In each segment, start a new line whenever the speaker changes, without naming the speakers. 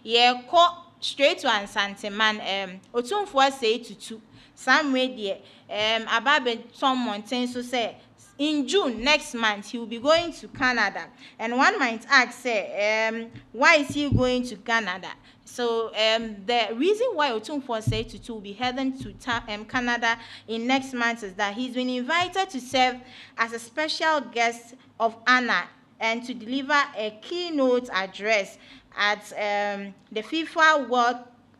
Yeah, call straight to Ansante man. Otumfuo Osei Tutu. Some way Ababe Tom Mountain so say in June next month he will be going to Canada. And one might ask, say, why is he going to Canada? So the reason why Otumfuo Osei Tutu will be heading to Canada in next month is that he's been invited to serve as a special guest of honor and to deliver a keynote address at the FIFA World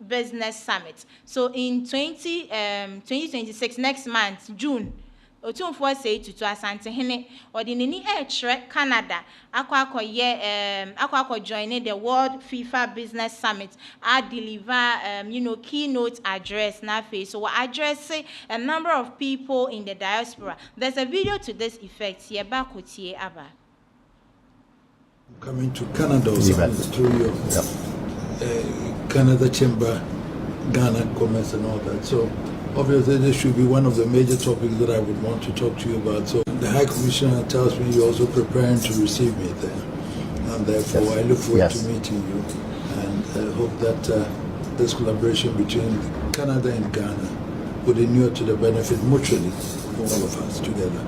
Business Summit. So in 2026 next month June, Otumfuo Osei Tutu Asantehene ordinary air Canada akwa join the World FIFA Business Summit. I deliver keynote address na face. So I address a number of people in the diaspora. There's a video to this effect here back here Abba.
Coming to Canada through your Canada Chamber, Ghana Commerce and all that. So obviously this should be one of the major topics that I would want to talk to you about. So the High Commissioner tells me you're also preparing to receive me there. And therefore I look forward to meeting you. And I hope that this collaboration between Canada and Ghana would inure to the benefit mutually of all of us together.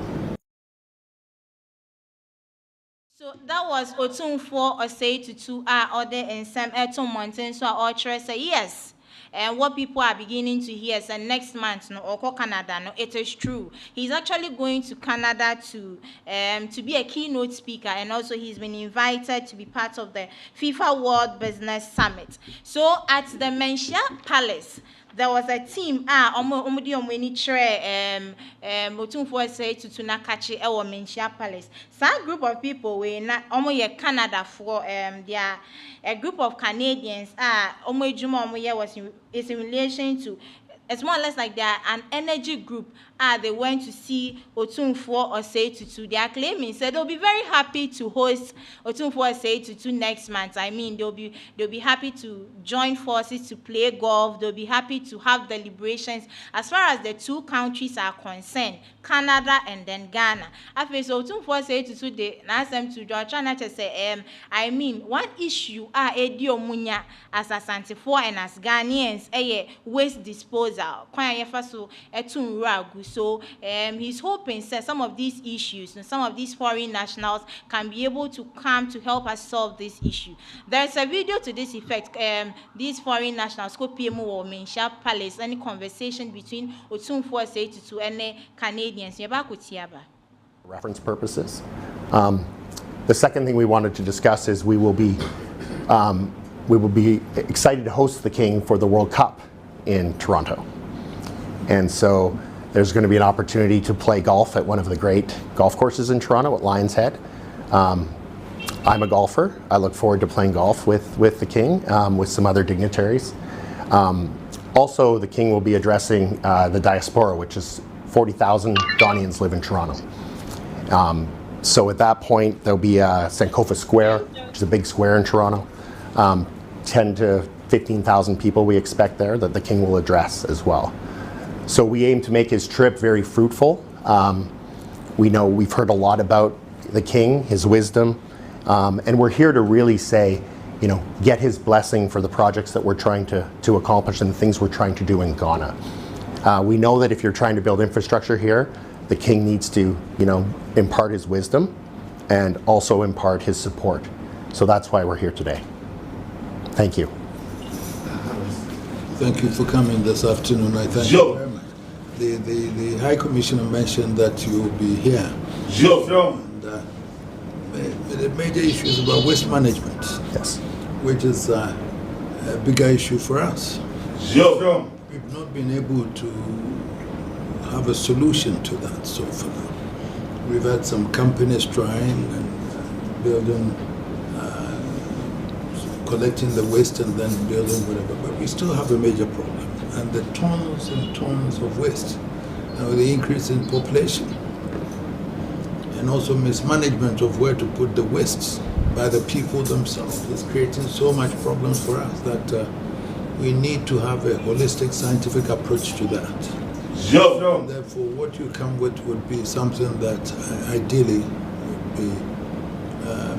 So that was Otumfuo Osei Tutu order in some Eton Mountain so all say yes. And what people are beginning to hear is next month or Canada. No, it is true. He's actually going to Canada to be a keynote speaker, and also he's been invited to be part of the FIFA World Business Summit. So at the Menchia Palace, there was a team Otumfuo Osei Tutu na kachi ewo Menchia Palace. Some group of people we na Canada for they are a group of Canadians is in relation to, it's more or less like they are an energy group. They went to see Otumfuo Osei Tutu. They are claiming said they'll be very happy to host Otumfuo Osei Tutu next month. I mean, they'll be happy to join forces to play golf. They'll be happy to have deliberations as far as the two countries are concerned, Canada and then Ghana. After so Otumfuo Osei Tutu they ask them to draw trying to say I mean one issue Edio Munya as Asantefo and as Ghanaians waste disposal. So he's hoping that some of these issues and some of these foreign nationals can be able to come to help us solve this issue. There's a video to this effect. These foreign nationals could be more Menchia Palace, any conversation between Otumfuo Osei Tutu and the Canadians.
Reference purposes. The second thing we wanted to discuss is we will be excited to host the King for the World Cup in Toronto. And so there's going to be an opportunity to play golf at one of the great golf courses in Toronto at Lions Head. I'm a golfer. I look forward to playing golf with the King, with some other dignitaries. Also, the King will be addressing the diaspora, which is 40,000 Ghanaians live in Toronto. So at that point, there'll be Sankofa Square, which is a big square in Toronto. 10 to 15,000 people we expect there that the King will address as well. So we aim to make his trip very fruitful. We know we've heard a lot about the King, his wisdom, and we're here to really say, get his blessing for the projects that we're trying to accomplish and the things we're trying to do in Ghana. We know that if you're trying to build infrastructure here, the King needs to, impart his wisdom and also impart his support. So that's why we're here today. Thank you.
Thank you for coming this afternoon. I thank you very much. The High Commissioner mentioned that you will be here. And the major issue is about waste management,
yes,
which is a bigger issue for us. We've not been able to have a solution to that so far. We've had some companies trying and building, collecting the waste and then building whatever, but we still have a major problem. And the tons and tons of waste, and with the increase in population, and also mismanagement of where to put the wastes by the people themselves, is creating so much problems for us that we need to have a holistic scientific approach to that. And therefore, what you come with would be something that ideally would be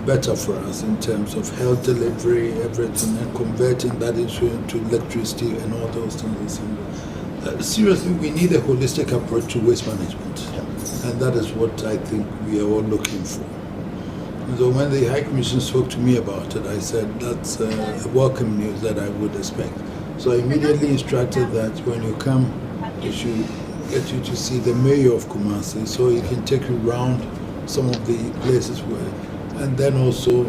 better for us in terms of health delivery, everything, and converting that into electricity and all those things. Seriously, we need a holistic approach to waste management, and that is what I think we are all looking for. So when the High Commission spoke to me about it, I said that's a welcome news that I would expect. So I immediately instructed that when you come, we should get you to see the mayor of Kumasi, so he can take you around some of the places where, and then also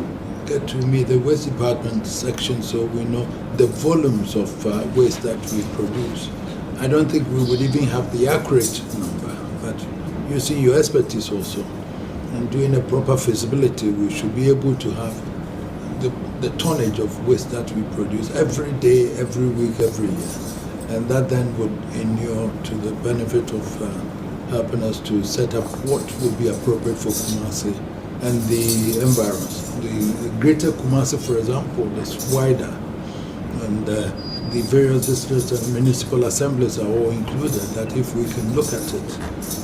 get to meet the waste department section so we know the volumes of waste that we produce. I don't think we would even have the accurate number, but using your expertise also and doing a proper feasibility, we should be able to have the tonnage of waste that we produce every day, every week, every year. And that then would inure to the benefit of helping us to set up what would be appropriate for Kumasi and the environs. The greater Kumasi, for example, is wider, and the various districts and municipal assemblies are all included, that if we can look at it,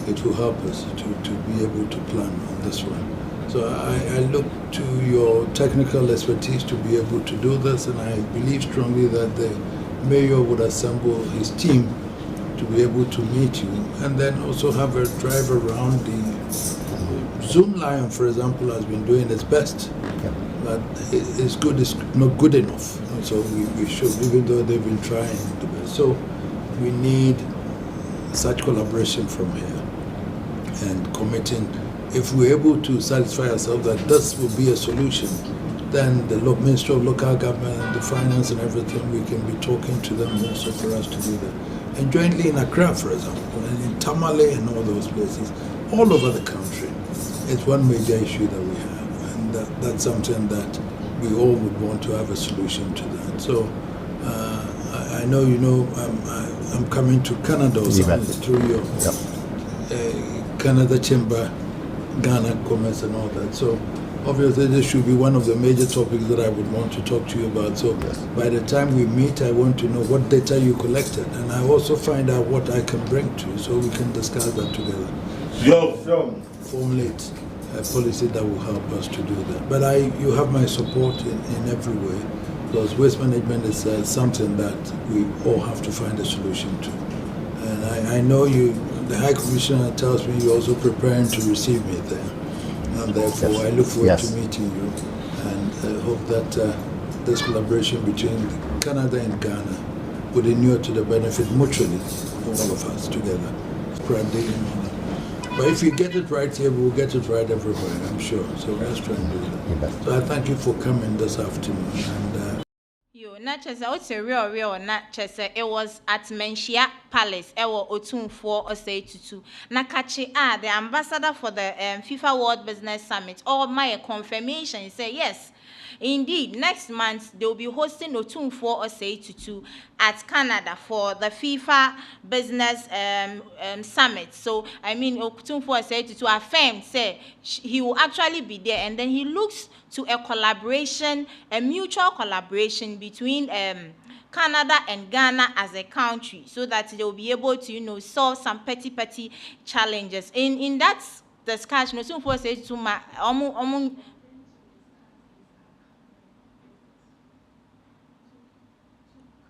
it will help us to be able to plan on this one. So I look to your technical expertise to be able to do this, and I believe strongly that the mayor would assemble his team to be able to meet you, and then also have a drive around the Zoom Lion, for example, has been doing its best. But it's good, it's not good enough. So we should, even though they've been trying the best. So we need such collaboration from here and committing. If we're able to satisfy ourselves that this will be a solution, then the Ministry of Local Government and the finance and everything, we can be talking to them also for us to do that. And jointly in Accra, for example, and in Tamale and all those places, all over the country, it's one major issue that we have. And that's something that we all would want to have a solution to that. So I know, you know, I'm coming to Canada or something through your Canada Chamber, Ghana Commerce and all that. So obviously this should be one of the major topics that I would want to talk to you about. So by the time we meet, I want to know what data you collected, and I also find out what I can bring to you so we can discuss that together. Formulate a policy that will help us to do that. But you have my support in every way, because waste management is something that we all have to find a solution to. And I know the High Commissioner tells me you're also preparing to receive me there. And therefore I look forward to meeting you, and I hope that this collaboration between Canada and Ghana would inure to the benefit mutually of all of us together. But if you get it right here, we'll get it right everywhere, I'm sure. So let's try and do that. So I thank you for coming this afternoon. And
not just it's a real, not just it was at Menchia Palace, Otumfuo Osei Tutu. Nakachi the ambassador for the FIFA World Business Summit, or my confirmation, say yes. Indeed, next month they will be hosting Otumfuo Osei Tutu at Canada for the FIFA Business Summit. So, I mean, Otumfuo Osei Tutu affirmed, say he will actually be there, and then he looks to a collaboration, a mutual collaboration between Canada and Ghana as a country, so that they will be able to, you know, solve some petty challenges. In that discussion, Otumfuo Osei Tutu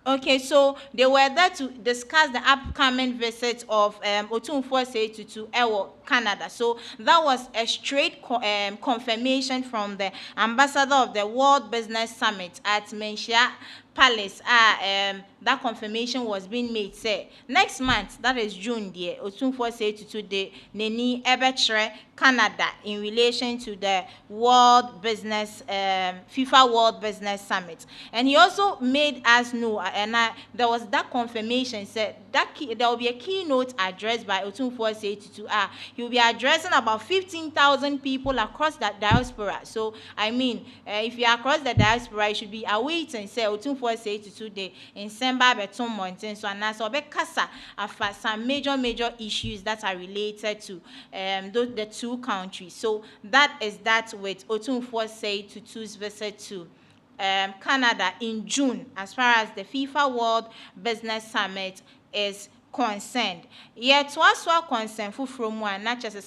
okay, so they were there to discuss the upcoming visit of Otumfuo Osei Tutu to Canada. So that was a straight confirmation from the ambassador of the World Business Summit at Menchia Palace. That confirmation was being made. Say next month, that is June, dear Otumfuo Osei Tutu de Neni Ebetre Canada in relation to the World Business FIFA World Business Summit. And he also made us know, and there was that confirmation, said that there will be a keynote address by Otumfuo Osei Tutu. He will be addressing about 15,000 people across that diaspora. So I mean, if you are across the diaspora, you should be awaiting, say Otumfuo Osei Tutu de in Semba Beton Mountain. So and also Bekasa after some major issues that are related to the two countries. So that is that with Otumfuo Osei Tutu's visit to Canada in June, as far as the FIFA World Business Summit is concerned. Yet, what's concerned from one, not just a